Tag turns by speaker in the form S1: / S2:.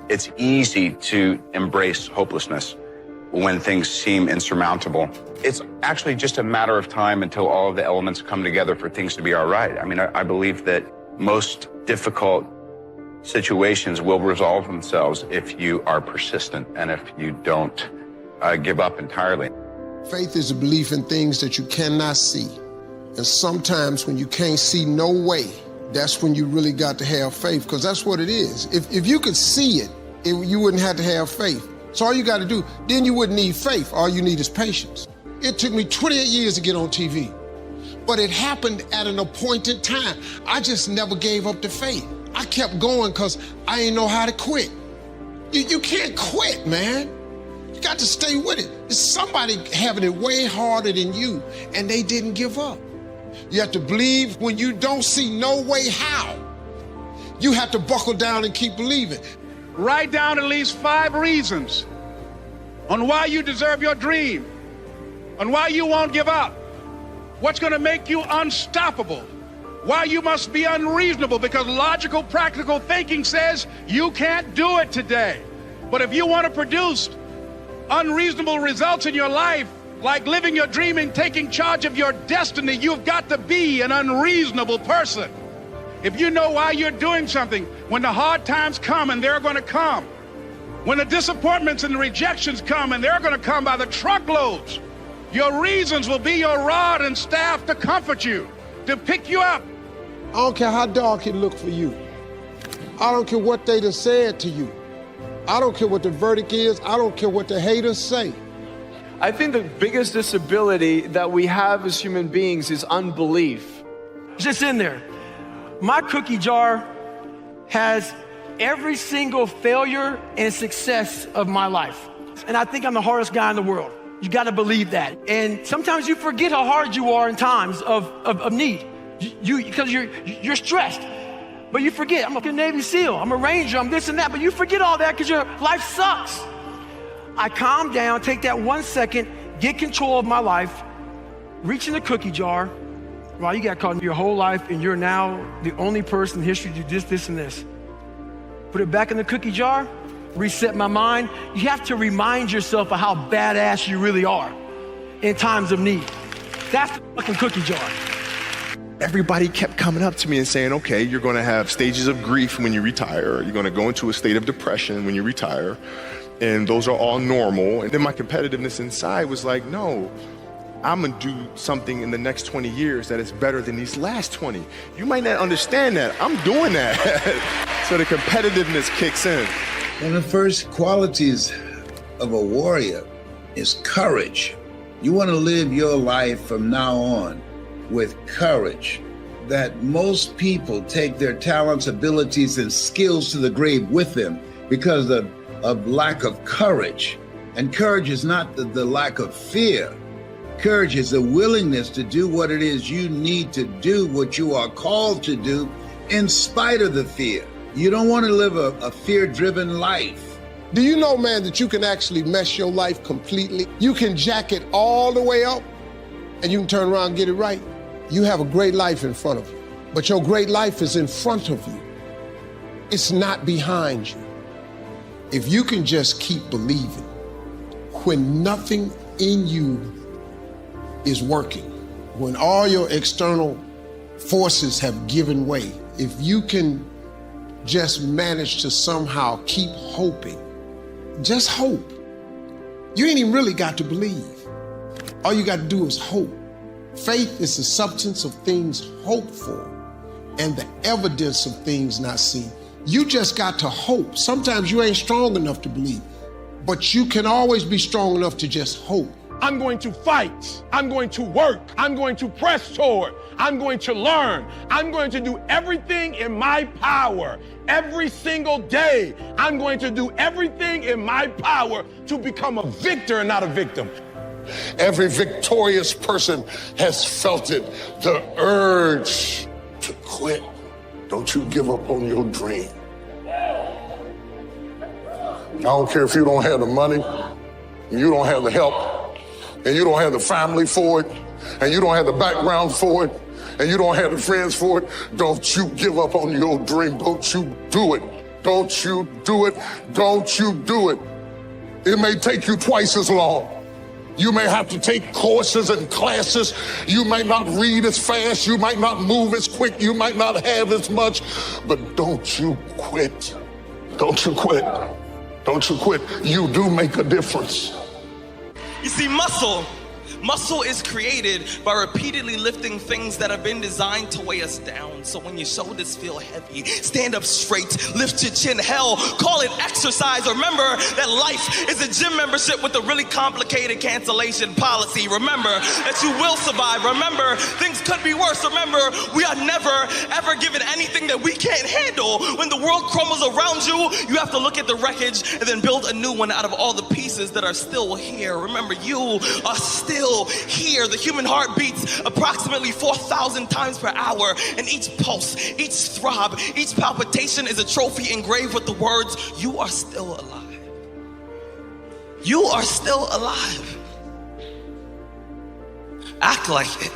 S1: It's easy to embrace hopelessness when things seem insurmountable. It's actually just a matter of time until all of the elements come together for things to be all right. I mean, I believe that most difficult situations will resolve themselves if you are persistent and if you don't give up entirely.
S2: Faith is a belief in things that you cannot see. And sometimes when you can't see no way, that's when you really got to have faith, because that's what it is. If you could see it, you wouldn't have to have faith. So all you got to do, then you wouldn't need faith. All you need is patience. It took me 28 years to get on TV, but it happened at an appointed time. I just never gave up the faith. I kept going because I didn't know how to quit. You can't quit, man. You got to stay with it. There's somebody having it way harder than you, and they didn't give up. You have to believe when you don't see no way how. You have to buckle down and keep believing.
S3: Write down at least 5 reasons on why you deserve your dream, on why you won't give up, what's going to make you unstoppable, why you must be unreasonable, because logical, practical thinking says you can't do it today. But if you want to produce unreasonable results in your life, like living your dream and taking charge of your destiny, you've got to be an unreasonable person. If you know why you're doing something, when the hard times come, and they're going to come, when the disappointments and the rejections come, and they're going to come by the truckloads, your reasons will be your rod and staff to comfort you, to pick you up.
S2: I don't care how dark it look for you. I don't care what they done said to you. I don't care what the verdict is. I don't care what the haters say.
S4: I think the biggest disability that we have as human beings is unbelief.
S5: It's just in there. My cookie jar has every single failure and success of my life. And I think I'm the hardest guy in the world. You gotta believe that. And sometimes you forget how hard you are in times of need. Because you're stressed. But you forget, I'm a Navy SEAL, I'm a Ranger, I'm this and that, but you forget all that because your life sucks. I calm down, take that 1 second, get control of my life, reach in the cookie jar. Well, you got caught in your whole life and you're now the only person in history to do this, and this. Put it back in the cookie jar, reset my mind. You have to remind yourself of how badass you really are in times of need. That's the fucking cookie jar.
S6: Everybody kept coming up to me and saying, okay, you're gonna have stages of grief when you retire. You're gonna go into a state of depression when you retire. And those are all normal. And then my competitiveness inside was like, no, I'm gonna do something in the next 20 years that is better than these last 20. You might not understand that. I'm doing that. So the competitiveness kicks in.
S7: One of the first qualities of a warrior is courage. You wanna live your life from now on with courage. That most people take their talents, abilities, and skills to the grave with them because of lack of courage. And courage is not the lack of fear. Courage is the willingness to do what it is you need to do, what you are called to do, in spite of the fear. You don't want to live a fear-driven life.
S2: Do you know, man, that you can actually mess your life completely? You can jack it all the way up, and you can turn around and get it right. You have a great life in front of you, but your great life is in front of you. It's not behind you. If you can just keep believing, when nothing in you is working, when all your external forces have given way, if you can just manage to somehow keep hoping, just hope. You ain't even really got to believe. All you got to do is hope. Faith is the substance of things hoped for and the evidence of things not seen. You just got to hope. Sometimes you ain't strong enough to believe, but you can always be strong enough to just hope.
S8: I'm going to fight. I'm going to work. I'm going to press toward. I'm going to learn. I'm going to do everything in my power. Every single day, I'm going to do everything in my power to become a victor and not a victim.
S9: Every victorious person has felt it, the urge to quit. Don't you give up on your dream. I don't care if you don't have the money, and you don't have the help, and you don't have the family for it, and you don't have the background for it, and you don't have the friends for it. Don't you give up on your dream. Don't you do it. Don't you do it. Don't you do it. It may take you twice as long. You may have to take courses and classes. You might not read as fast. You might not move as quick. You might not have as much. But don't you quit. Don't you quit. Don't you quit. You do make a difference.
S10: You see, muscle is created by repeatedly lifting things that have been designed to weigh us down. So when your shoulders feel heavy, stand up straight, lift your chin. Hell, call it exercise. Remember that life is a gym membership with a really complicated cancellation policy. Remember that you will survive. Remember, things could be worse. Remember, we are never, ever given anything that we can't handle. When the world crumbles around you, you have to look at the wreckage and then build a new one out of all the pieces that are still here. Remember, you are still here. The human heart beats approximately 4,000 times per hour, and each pulse, each throb, each palpitation is a trophy engraved with the words, "You are still alive. You are still alive." Act like it.